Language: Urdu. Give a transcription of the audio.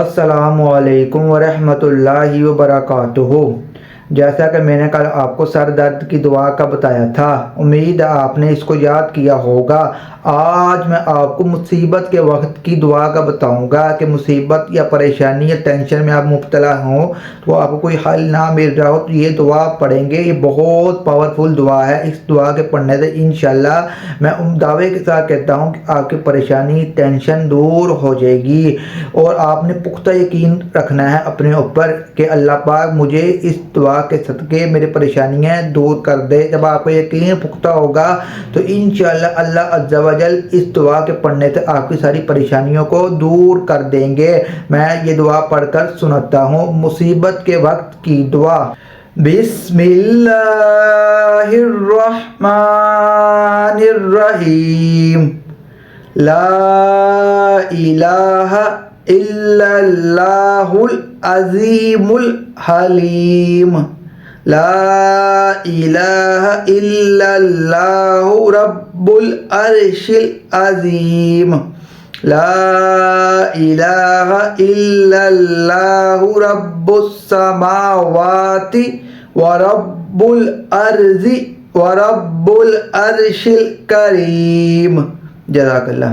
السلام علیکم ورحمۃ اللہ وبرکاتہ۔ جیسا کہ میں نے کل آپ کو سر درد کی دعا کا بتایا تھا، امید ہے آپ نے اس کو یاد کیا ہوگا۔ آج میں آپ کو مصیبت کے وقت کی دعا کا بتاؤں گا کہ مصیبت یا پریشانی یا ٹینشن میں آپ مبتلا ہوں تو آپ کو کوئی حل نہ مل رہا ہو تو یہ دعا پڑھیں گے۔ یہ بہت پاورفل دعا ہے۔ اس دعا کے پڑھنے سے انشاءاللہ میں دعوے کے ساتھ کہتا ہوں کہ آپ کی پریشانی ٹینشن دور ہو جائے گی، اور آپ نے پختہ یقین رکھنا ہے اپنے اوپر کہ اللہ پاک مجھے اس دعا کے صدقے میری پریشانیاں دور کر دے۔ جب آپ کو یقین پختہ ہوگا تو انشاءاللہ اللہ عز و جل اس دعا کے پڑھنے سے آپ کی ساری پریشانیوں کو دور کر دیں گے۔ میں یہ دعا پڑھ کر سناتا ہوں، مصیبت کے وقت کی دعا۔ بسم اللہ الرحمن الرحیم۔ لا الہ الا اللہ العظیم الحلیم۔ لا الہ الا اللہ رب العرش العظیم۔ لا الہ الا اللہ رب السماوات ورب الارض ورب العرش الکریم۔ جزاک اللہ۔